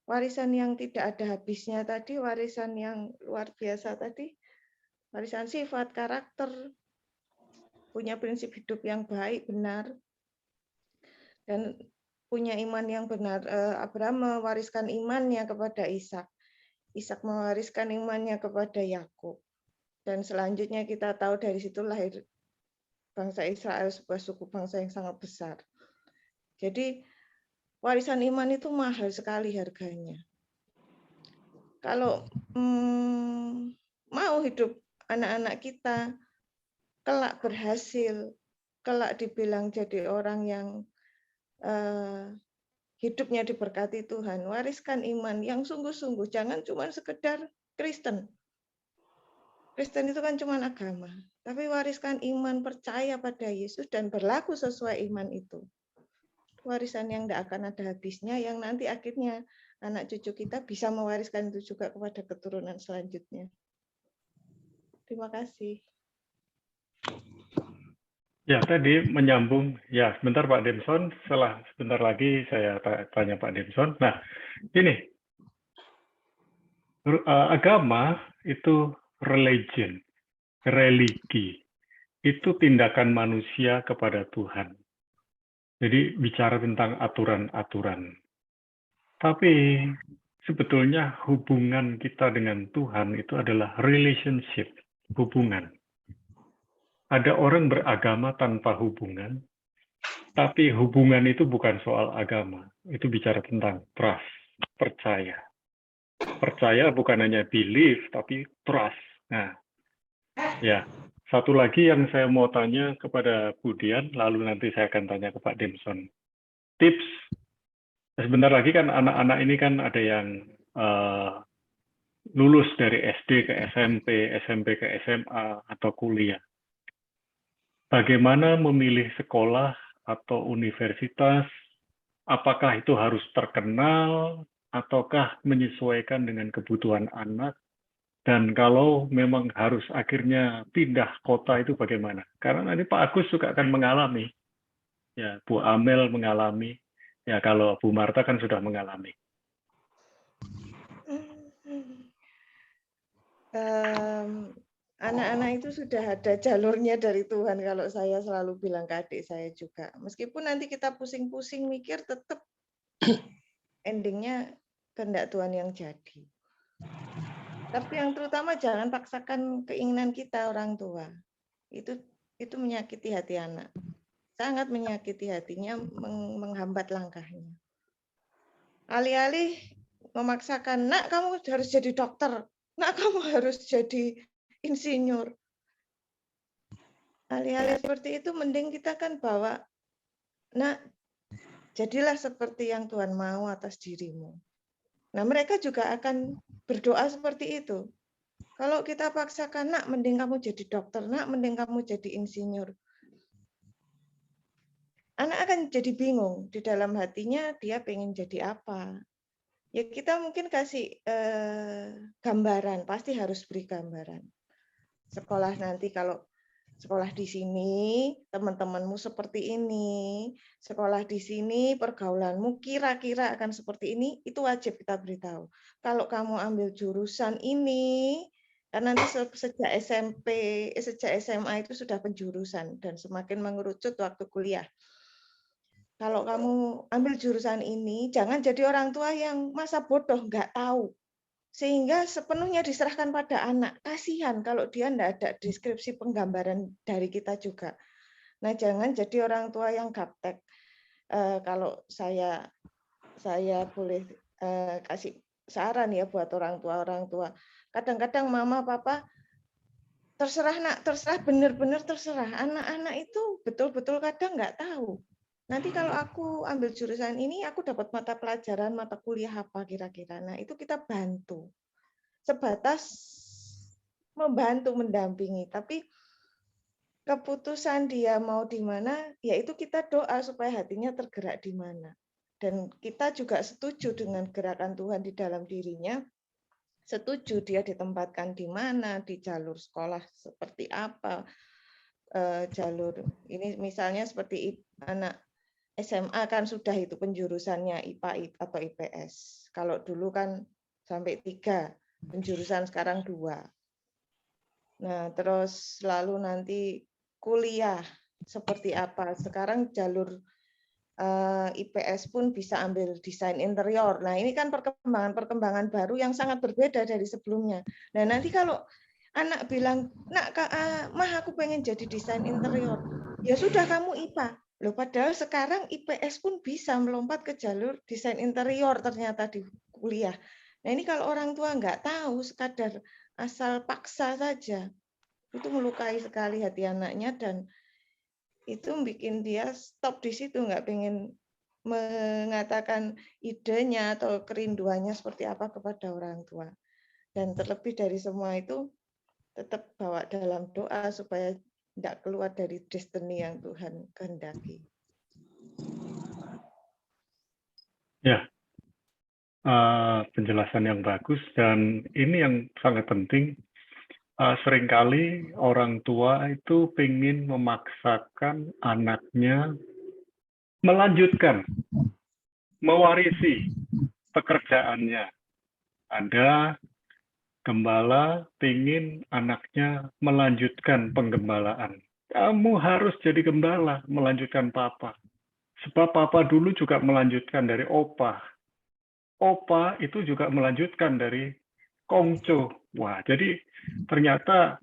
warisan yang tidak ada habisnya tadi, warisan yang luar biasa tadi, warisan sifat, karakter, punya prinsip hidup yang baik, benar, dan punya iman yang benar. Abraham mewariskan imannya kepada Ishak. Ishak mewariskan imannya kepada Yakub. Dan selanjutnya kita tahu dari situ lahir bangsa Israel, sebuah suku bangsa yang sangat besar. Jadi warisan iman itu mahal sekali harganya. Kalau mau hidup anak-anak kita kelak berhasil, kelak dibilang jadi orang yang hidupnya diberkati Tuhan, wariskan iman yang sungguh-sungguh, jangan cuma sekedar Kristen. Kristen itu kan cuma agama, tapi wariskan iman, percaya pada Yesus dan berlaku sesuai iman itu. Warisan yang tidak akan ada habisnya, yang nanti akhirnya anak cucu kita bisa mewariskan itu juga kepada keturunan selanjutnya. Terima kasih. Ya, tadi menyambung. Ya, sebentar Pak Demson. Sebentar lagi saya tanya Pak Demson. Nah, ini agama itu religion, religi. Itu tindakan manusia kepada Tuhan. Jadi bicara tentang aturan-aturan. Tapi sebetulnya hubungan kita dengan Tuhan itu adalah relationship, hubungan. Ada orang beragama tanpa hubungan, tapi hubungan itu bukan soal agama. Itu bicara tentang trust, percaya. Percaya bukan hanya belief, tapi trust. Nah, ya. Satu lagi yang saya mau tanya kepada Budian, lalu nanti saya akan tanya ke Pak Demson. Tips, sebentar lagi kan anak-anak ini kan ada yang lulus dari SD ke SMP, SMP ke SMA, atau kuliah. Bagaimana memilih sekolah atau universitas, apakah itu harus terkenal, ataukah menyesuaikan dengan kebutuhan anak? Dan kalau memang harus akhirnya pindah kota itu bagaimana? Karena nanti Pak Agus juga akan mengalami. Ya, Bu Amel mengalami. Ya, kalau Bu Marta kan sudah mengalami. Anak-anak itu sudah ada jalurnya dari Tuhan, kalau saya selalu bilang ke adik saya juga. Meskipun nanti kita pusing-pusing mikir, tetap endingnya kehendak Tuhan yang jadi. Tapi yang terutama jangan paksakan keinginan kita orang tua. Itu menyakiti hati anak. Sangat menyakiti hatinya, menghambat langkahnya. Alih-alih memaksakan, nak kamu harus jadi dokter, nak kamu harus jadi insinyur. Alih-alih seperti itu, mending kita kan bawa, nak, jadilah seperti yang Tuhan mau atas dirimu. Nah, mereka juga akan berdoa seperti itu. Kalau kita paksakan, nak, mending kamu jadi dokter, nak, mending kamu jadi insinyur. Anak akan jadi bingung, di dalam hatinya dia pengen jadi apa. Ya kita mungkin kasih gambaran, pasti harus beri gambaran. Sekolah nanti kalau sekolah di sini, teman-temanmu seperti ini, sekolah di sini, pergaulanmu kira-kira akan seperti ini, itu wajib kita beritahu. Kalau kamu ambil jurusan ini, karena nanti sejak SMP, sejak SMA itu sudah penjurusan, dan semakin mengerucut waktu kuliah. Kalau kamu ambil jurusan ini, jangan jadi orang tua yang masa bodoh, nggak tahu. Sehingga sepenuhnya diserahkan pada anak. Kasihan kalau dia nggak ada deskripsi penggambaran dari kita juga. Nah, jangan jadi orang tua yang gaptek. Kalau saya boleh kasih saran ya buat orang tua. Kadang-kadang mama, papa, terserah nak, terserah, benar-benar terserah. Anak-anak itu betul-betul kadang nggak tahu. Nanti kalau aku ambil jurusan ini, aku dapat mata pelajaran, mata kuliah apa kira-kira. Nah, itu kita bantu. Sebatas membantu, mendampingi. Tapi keputusan dia mau di mana, yaitu kita doa supaya hatinya tergerak di mana. Dan kita juga setuju dengan gerakan Tuhan di dalam dirinya. Setuju dia ditempatkan di mana, di jalur sekolah seperti apa. Jalur ini misalnya seperti anak SMA kan sudah itu penjurusannya IPA atau IPS. Kalau dulu kan sampai 3, penjurusan sekarang 2. Nah, terus lalu nanti kuliah seperti apa. Sekarang jalur IPS pun bisa ambil desain interior. Nah, ini kan perkembangan baru yang sangat berbeda dari sebelumnya. Nah, nanti kalau anak bilang, nak, mah aku pengen jadi desain interior. Ya sudah, kamu IPA. Loh, padahal sekarang IPS pun bisa melompat ke jalur desain interior ternyata di kuliah. Nah, ini kalau orang tua nggak tahu, sekadar asal paksa saja, itu melukai sekali hati anaknya dan itu bikin dia stop di situ, nggak pengen mengatakan idenya atau kerinduannya seperti apa kepada orang tua. Dan terlebih dari semua itu, tetap bawa dalam doa supaya tidak keluar dari destiny yang Tuhan kehendaki. Ya, penjelasan yang bagus dan ini yang sangat penting. Seringkali orang tua itu ingin memaksakan anaknya melanjutkan, mewarisi pekerjaannya. Ada gembala ingin anaknya melanjutkan penggembalaan. Kamu harus jadi gembala, melanjutkan papa. Sebab papa dulu juga melanjutkan dari opa. Opa itu juga melanjutkan dari kongco. Wah, jadi ternyata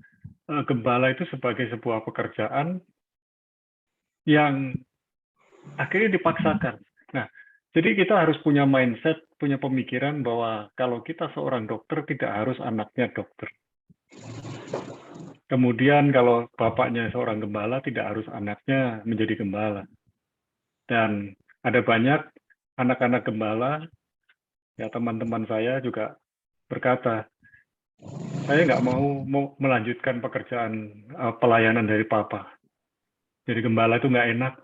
gembala itu sebagai sebuah pekerjaan yang akhirnya dipaksakan. Nah, jadi kita harus punya mindset, punya pemikiran bahwa kalau kita seorang dokter, tidak harus anaknya dokter. Kemudian kalau bapaknya seorang gembala, tidak harus anaknya menjadi gembala. Dan ada banyak anak-anak gembala, ya teman-teman saya juga berkata, saya nggak mau melanjutkan pekerjaan pelayanan dari papa. Jadi gembala itu nggak enak,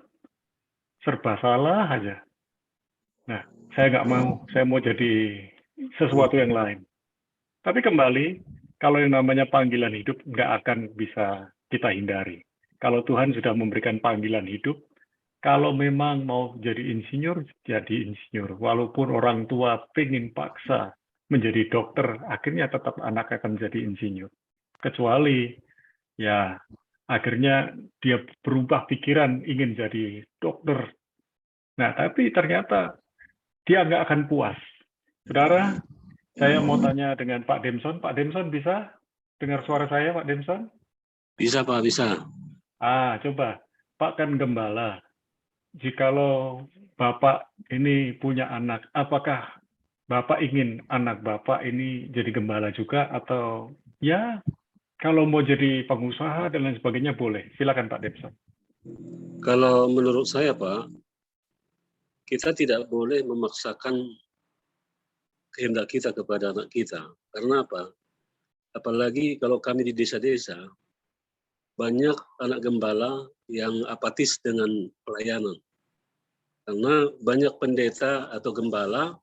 serba salah aja. Nah, saya nggak mau, saya mau jadi sesuatu yang lain. Tapi kembali, kalau yang namanya panggilan hidup nggak akan bisa kita hindari. Kalau Tuhan sudah memberikan panggilan hidup, kalau memang mau jadi insinyur, jadi insinyur. Walaupun orang tua pengen paksa menjadi dokter, akhirnya tetap anak akan jadi insinyur. Kecuali, ya akhirnya dia berubah pikiran ingin jadi dokter. Nah, tapi ternyata dia nggak akan puas. Saudara, saya mau tanya dengan Pak Demson. Pak Demson bisa dengar suara saya, Pak Demson? Bisa, Pak, bisa. Coba. Pak kan gembala. jikalau Bapak ini punya anak, apakah Bapak ingin anak Bapak ini jadi gembala juga, atau ya kalau mau jadi pengusaha dan lain sebagainya boleh? Silakan Pak Debson. Kalau menurut saya Pak, kita tidak boleh memaksakan kehendak kita kepada anak kita. Karena apa? Apalagi kalau kami di desa-desa, banyak anak gembala yang apatis dengan pelayanan. Karena banyak pendeta atau gembala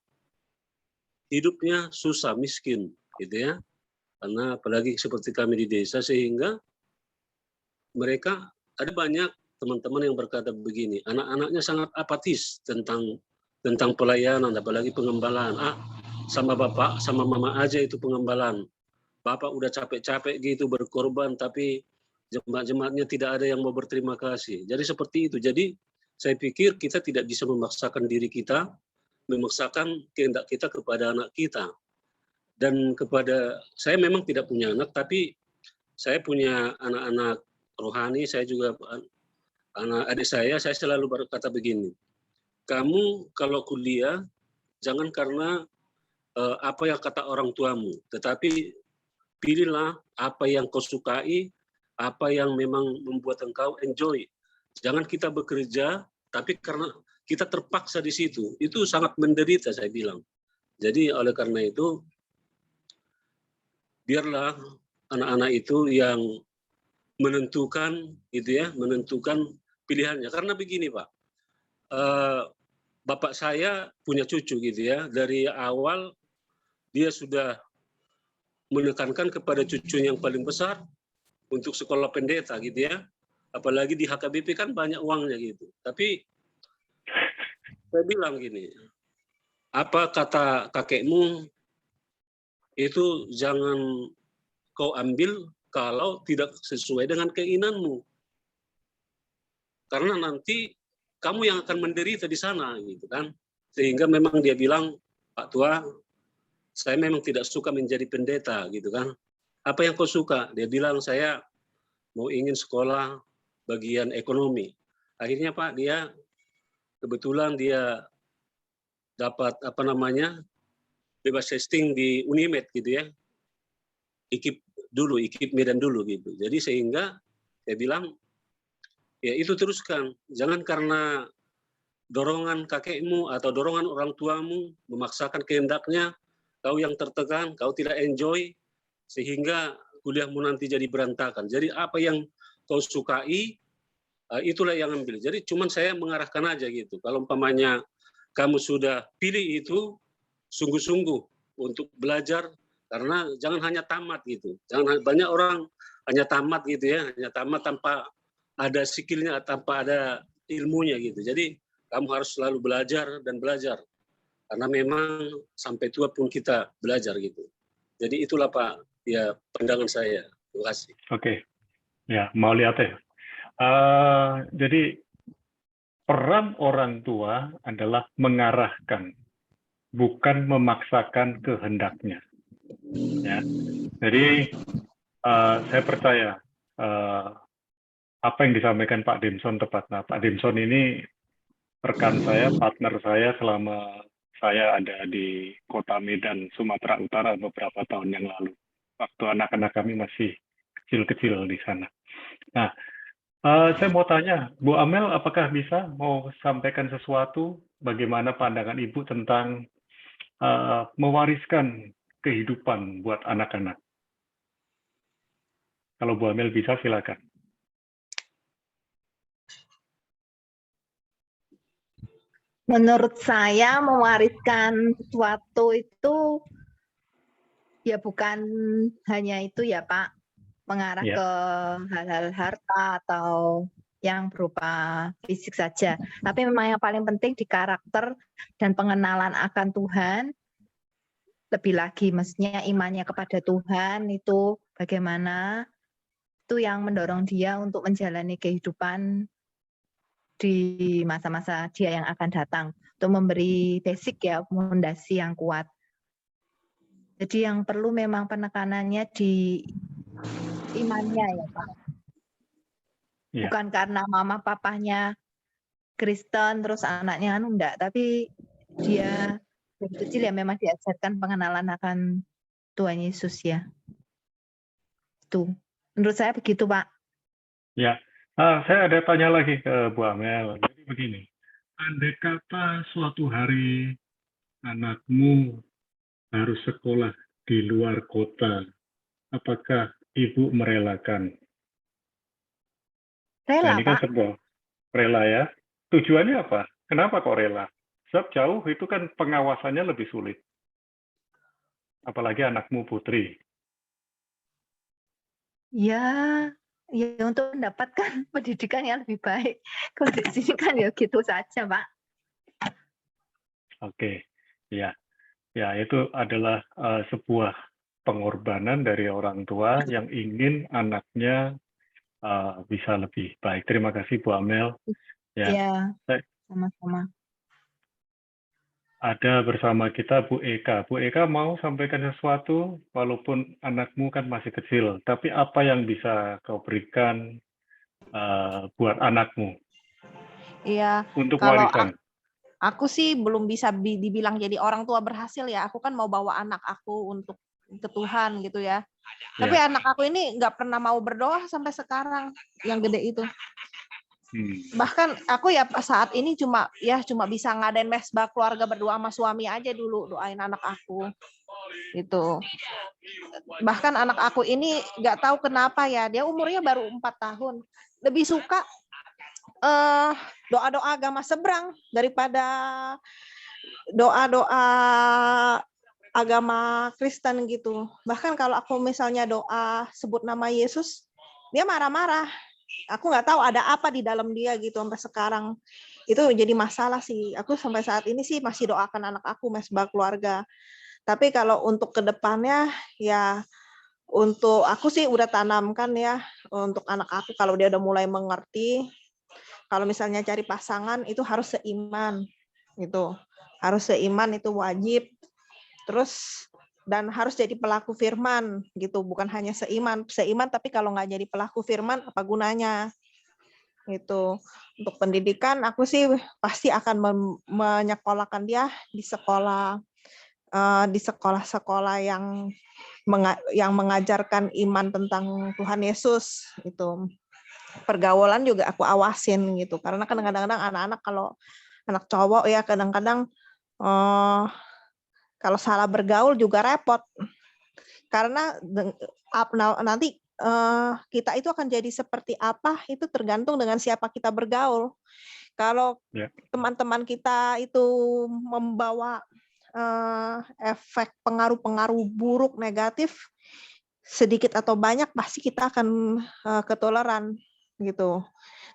hidupnya susah, miskin, gitu ya. Karena apalagi seperti kami di desa, sehingga mereka ada banyak teman-teman yang berkata begini, anak-anaknya sangat apatis tentang pelayanan, apalagi pengembalaan. Sama bapak, sama mama aja itu pengembalaan. Bapak udah capek-capek gitu berkorban, tapi jemaat-jemaatnya tidak ada yang mau berterima kasih. Jadi seperti itu. Jadi saya pikir kita tidak bisa memaksakan diri kita, memaksakan kehendak kita kepada anak kita. Dan kepada, saya memang tidak punya anak, tapi saya punya anak-anak rohani, saya juga anak adik saya selalu berkata begini, kamu kalau kuliah, jangan karena apa yang kata orang tuamu, tetapi pilihlah apa yang kau sukai, apa yang memang membuat engkau enjoy. Jangan kita bekerja, tapi karena kita terpaksa di situ, itu sangat menderita saya bilang. Jadi oleh karena itu, biarlah anak-anak itu yang menentukan, gitu ya, menentukan pilihannya. Karena begini Pak, bapak saya punya cucu gitu ya, dari awal dia sudah menekankan kepada cucunya yang paling besar untuk sekolah pendeta gitu ya. Apalagi di HKBP kan banyak uangnya gitu. Tapi saya bilang gini, apa kata kakekmu itu jangan kau ambil kalau tidak sesuai dengan keinginanmu. Karena nanti kamu yang akan menderita di sana gitu kan. Sehingga memang dia bilang, Pak Tua, saya memang tidak suka menjadi pendeta gitu kan. Apa yang kau suka? Dia bilang saya mau ingin sekolah bagian ekonomi. Akhirnya Pak, dia kebetulan dia dapat bebas testing di Unimed gitu ya. IKIP Medan dulu gitu. Jadi sehingga saya bilang ya itu teruskan. Jangan karena dorongan kakekmu atau dorongan orang tuamu memaksakan kehendaknya, kau yang tertekan, kau tidak enjoy, sehingga kuliahmu nanti jadi berantakan. Jadi apa yang kau sukai, itulah yang ambil. Jadi cuman saya mengarahkan aja gitu. Kalau umpamanya kamu sudah pilih itu, sungguh-sungguh untuk belajar, karena jangan hanya tamat gitu. Jangan banyak orang hanya tamat gitu ya, hanya tamat tanpa ada skillnya, tanpa ada ilmunya gitu. Jadi kamu harus selalu belajar dan belajar. Karena memang sampai tua pun kita belajar gitu. Jadi itulah Pak, ya pandangan saya. Terima kasih. Oke, ya mau lihat ya. Jadi peran orang tua adalah mengarahkan, bukan memaksakan kehendaknya. Ya, jadi saya percaya apa yang disampaikan Pak Demson tepat. Nah, Pak Demson ini rekan saya, partner saya selama saya ada di Kota Medan, Sumatera Utara beberapa tahun yang lalu. Waktu anak-anak kami masih kecil-kecil di sana. Nah, saya mau tanya, Bu Amel, apakah bisa mau sampaikan sesuatu? Bagaimana pandangan Ibu tentang mewariskan kehidupan buat anak-anak? Kalau Bu Amel bisa, silakan. Menurut saya mewariskan sesuatu itu ya bukan hanya itu ya Pak, mengarah ke hal-hal harta atau yang berupa fisik saja. Tapi memang yang paling penting di karakter dan pengenalan akan Tuhan, lebih lagi maksudnya imannya kepada Tuhan itu bagaimana, itu yang mendorong dia untuk menjalani kehidupan di masa-masa dia yang akan datang, untuk memberi basic ya, fondasi yang kuat. Jadi yang perlu memang penekanannya di imannya ya Pak. Bukan karena mama papanya Kristen terus anaknya anu enggak, tapi dia dari kecil ya memang diajarkan pengenalan akan Tuhan Yesus ya. Tuh. Menurut saya begitu, Pak. Ya, saya ada tanya lagi ke Bu Amel. Jadi begini, andai kata suatu hari anakmu harus sekolah di luar kota, apakah Ibu merelakan? Nah, Rela, ini kan Pak. sebuah rela ya. Tujuannya apa? Kenapa kok rela? Sebab jauh itu kan pengawasannya lebih sulit. Apalagi anakmu putri. Ya, ya untuk mendapatkan pendidikan yang lebih baik. Kalau di sini kan ya gitu saja, Pak. Oke, ya. Ya, itu adalah sebuah pengorbanan dari orang tua yang ingin anaknya bisa lebih baik. Terima kasih Bu Amel. Ya, Ya, saya- sama-sama. ada bersama kita Bu Eka. Bu Eka mau sampaikan sesuatu, walaupun anakmu kan masih kecil, tapi apa yang bisa kau berikan buat anakmu Iya, untuk kalau warisan? aku sih belum bisa dibilang jadi orang tua berhasil ya. Aku kan mau bawa anak aku untuk ke Tuhan gitu ya. Tapi Ya. anak aku ini nggak pernah mau berdoa sampai sekarang, yang gede itu. Bahkan aku ya saat ini cuma bisa ngadain mesbah keluarga berdua sama suami aja dulu, doain anak aku. Itu. Bahkan anak aku ini nggak tahu kenapa ya, dia umurnya baru 4 tahun. Lebih suka doa-doa agama seberang daripada doa-doa agama Kristen gitu. Bahkan kalau aku misalnya doa sebut nama Yesus, dia marah-marah. Aku nggak tahu ada apa di dalam dia gitu sampai sekarang. Itu jadi masalah sih. Aku sampai saat ini sih masih doakan anak aku mesbah keluarga. Tapi kalau untuk kedepannya ya untuk aku sih udah tanamkan ya untuk anak aku kalau dia udah mulai mengerti. Kalau misalnya cari pasangan itu harus seiman gitu. Harus seiman itu wajib. Terus dan harus jadi pelaku firman gitu, bukan hanya seiman tapi kalau nggak jadi pelaku firman apa gunanya gitu. Untuk pendidikan aku sih pasti akan menyekolahkan dia di sekolah yang mengajarkan iman tentang Tuhan Yesus itu. Pergaulan juga aku awasin gitu, karena kadang-kadang anak-anak kalau anak cowok ya kadang-kadang kalau salah bergaul juga repot, karena nanti kita itu akan jadi seperti apa itu tergantung dengan siapa kita bergaul. Kalau teman-teman kita itu membawa efek pengaruh-pengaruh buruk negatif sedikit atau banyak pasti kita akan ketularan gitu.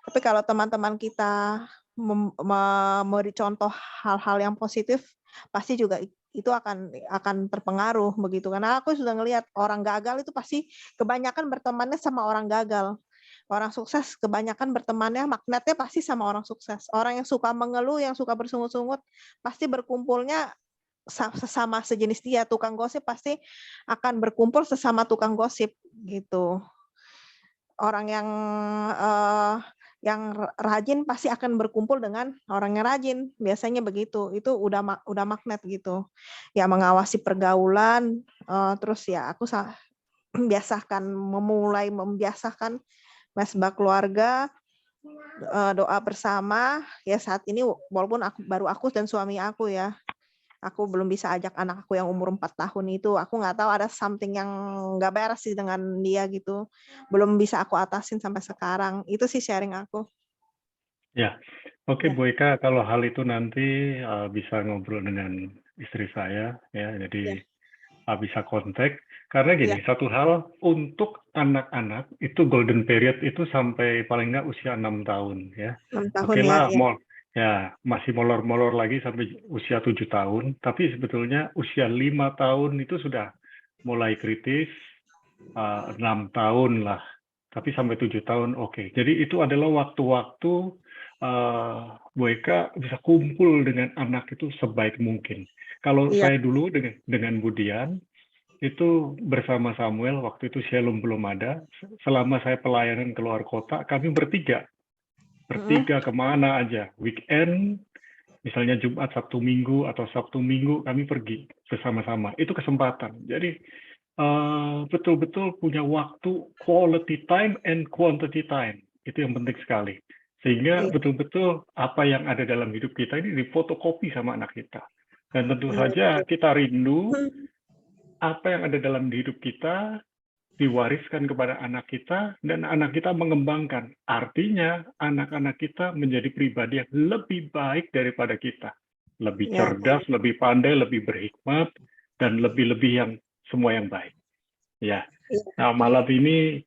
Tapi kalau teman-teman kita memberi contoh hal-hal yang positif pasti juga itu akan terpengaruh begitu. Karena aku sudah ngelihat orang gagal itu pasti kebanyakan bertemannya sama orang gagal. Orang sukses kebanyakan bertemannya magnetnya pasti sama orang sukses. Orang yang suka mengeluh, yang suka bersungut-sungut pasti berkumpulnya sesama sejenis dia. Tukang gosip pasti akan berkumpul sesama tukang gosip gitu. Orang yang rajin pasti akan berkumpul dengan orang yang rajin, biasanya begitu. Itu udah magnet gitu. Ya mengawasi pergaulan, terus ya aku mulai membiasakan mesbah keluarga, doa bersama. Ya saat ini walaupun baru aku dan suami aku ya, aku belum bisa ajak anak aku yang umur 4 tahun itu. Aku nggak tahu ada something yang nggak beres sih dengan dia gitu. Belum bisa aku atasin sampai sekarang. Itu sih sharing aku. Ya, oke Bu Eka, kalau hal itu nanti bisa ngobrol dengan istri saya ya, jadi bisa kontak. Karena gini, satu hal untuk anak-anak itu golden period itu sampai paling nggak usia 6 tahun ya. 6 tahun Oke lah, ya. masih molor-molor lagi sampai usia 7 tahun, tapi sebetulnya usia 5 tahun itu sudah mulai kritis, 6 tahun lah, tapi sampai 7 tahun oke. Jadi itu adalah waktu-waktu Bu Eka bisa kumpul dengan anak itu sebaik mungkin. Kalau saya dulu dengan Budian, itu bersama Samuel, waktu itu Shalom belum ada, selama saya pelayanan keluar kota, kami bertiga bertiga kemana aja, weekend, misalnya Jumat, Sabtu, Minggu, atau Sabtu, Minggu kami pergi bersama-sama. Itu kesempatan. Jadi betul-betul punya waktu quality time and quantity time. Itu yang penting sekali. Sehingga betul-betul apa yang ada dalam hidup kita ini difotokopi sama anak kita. Dan tentu saja kita rindu apa yang ada dalam hidup kita diwariskan kepada anak kita, dan anak kita mengembangkan. Artinya, anak-anak kita menjadi pribadi yang lebih baik daripada kita. Lebih cerdas, lebih pandai, lebih berhikmat, dan lebih-lebih yang semua yang baik. Ya. Nah, malam ini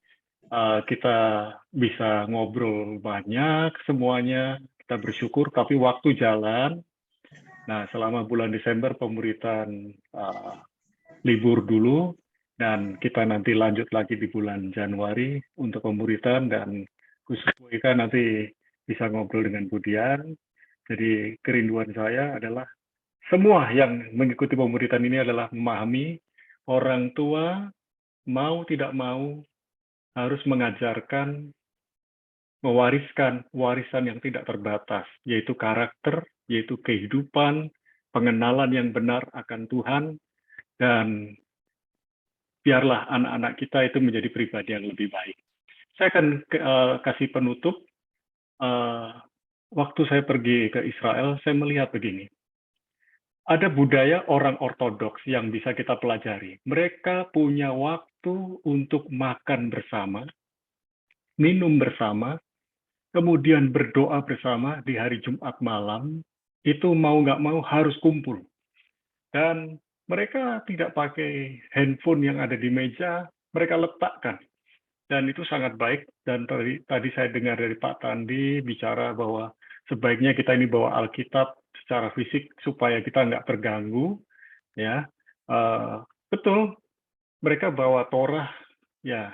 kita bisa ngobrol banyak semuanya. Kita bersyukur, tapi waktu jalan. Nah, selama bulan Desember, pemuritan libur dulu. Dan kita nanti lanjut lagi di bulan Januari untuk pemuritan, dan khusus kita nanti bisa ngobrol dengan Budian. Jadi kerinduan saya adalah semua yang mengikuti pemuritan ini adalah memahami orang tua mau tidak mau harus mengajarkan, mewariskan warisan yang tidak terbatas, yaitu karakter, yaitu kehidupan, pengenalan yang benar akan Tuhan, dan biarlah anak-anak kita itu menjadi pribadi yang lebih baik. Saya akan kasih penutup. Waktu saya pergi ke Israel, saya melihat begini. Ada budaya orang ortodoks yang bisa kita pelajari. Mereka punya waktu untuk makan bersama, minum bersama, kemudian berdoa bersama di hari Jumat malam. Itu mau nggak mau harus kumpul. Dan mereka tidak pakai handphone yang ada di meja, mereka letakkan. Dan itu sangat baik. Dan tadi saya dengar dari Pak Tandi bicara bahwa sebaiknya kita ini bawa Alkitab secara fisik supaya kita nggak terganggu. Ya, betul. Mereka bawa Torah, ya,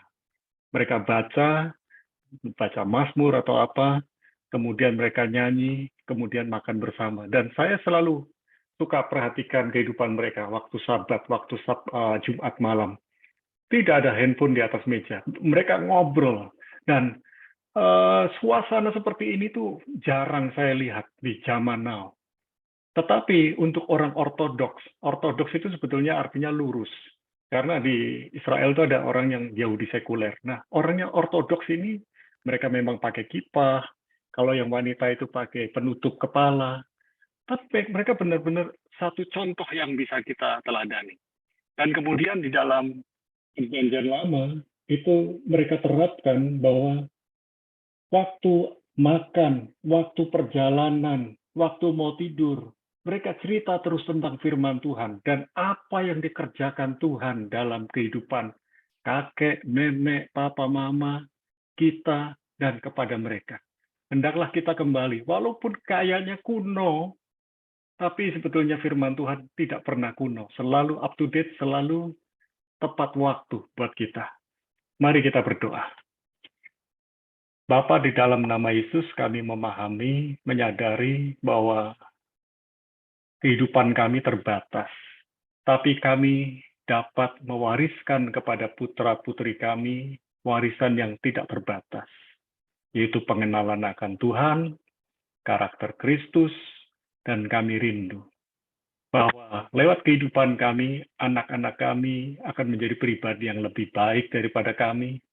mereka baca Mazmur atau apa, kemudian mereka nyanyi, kemudian makan bersama. Dan saya selalu suka perhatikan kehidupan mereka waktu Sabat, waktu Jumat malam. Tidak ada handphone di atas meja. Mereka ngobrol. Dan suasana seperti ini tuh jarang saya lihat di zaman now. Tetapi untuk orang ortodoks itu sebetulnya artinya lurus. Karena di Israel itu ada orang yang Yahudi sekuler. Nah, orang yang ortodoks ini, mereka memang pakai kippah. Kalau yang wanita itu pakai penutup kepala. Tapi mereka benar-benar satu contoh yang bisa kita teladani. Dan kemudian di dalam Perjanjian Lama, itu mereka terapkan bahwa waktu makan, waktu perjalanan, waktu mau tidur, mereka cerita terus tentang firman Tuhan dan apa yang dikerjakan Tuhan dalam kehidupan kakek, nenek, papa, mama, kita, dan kepada mereka. Hendaklah kita kembali, walaupun kayaknya kuno, tapi sebetulnya firman Tuhan tidak pernah kuno, selalu up to date, selalu tepat waktu buat kita. Mari kita berdoa. Bapa, di dalam nama Yesus kami memahami, menyadari bahwa kehidupan kami terbatas. Tapi kami dapat mewariskan kepada putra-putri kami warisan yang tidak terbatas, yaitu pengenalan akan Tuhan, karakter Kristus, dan kami rindu bahwa lewat kehidupan kami, anak-anak kami akan menjadi pribadi yang lebih baik daripada kami,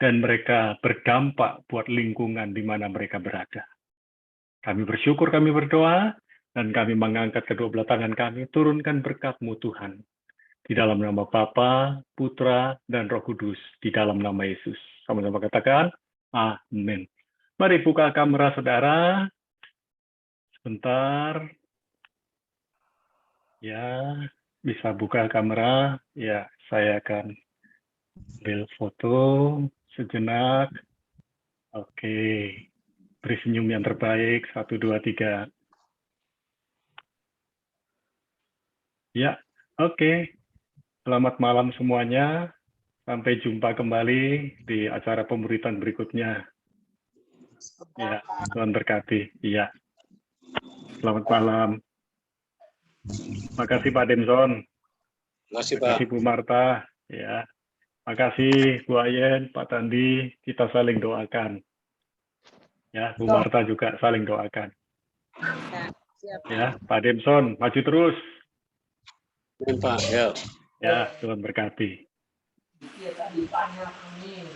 dan mereka berdampak buat lingkungan di mana mereka berada. Kami bersyukur, kami berdoa, dan kami mengangkat kedua belah tangan kami, turunkan berkat-Mu Tuhan. Di dalam nama Bapa, Putra, dan Roh Kudus, di dalam nama Yesus. Sama-sama katakan, amin. Mari buka kamera saudara. Sebentar. Ya, bisa buka kamera. Ya, saya akan ambil foto sejenak. Oke. Beri senyum yang terbaik. 1, 2, 3. Ya, oke. Selamat malam semuanya. Sampai jumpa kembali di acara pemuritan berikutnya. Ya, Tuhan berkati. Iya. Selamat malam. Makasih Pak Demson. Makasih Bu Marta. Ya. Makasih Bu Ayen, Pak Tandi. Kita saling doakan. Ya, Bu Marta juga saling doakan. Ya, siap. Ya, Pak Demson, maju terus. Pak, ya. Ya, Tuhan berkati. Iya tadi banyak ini.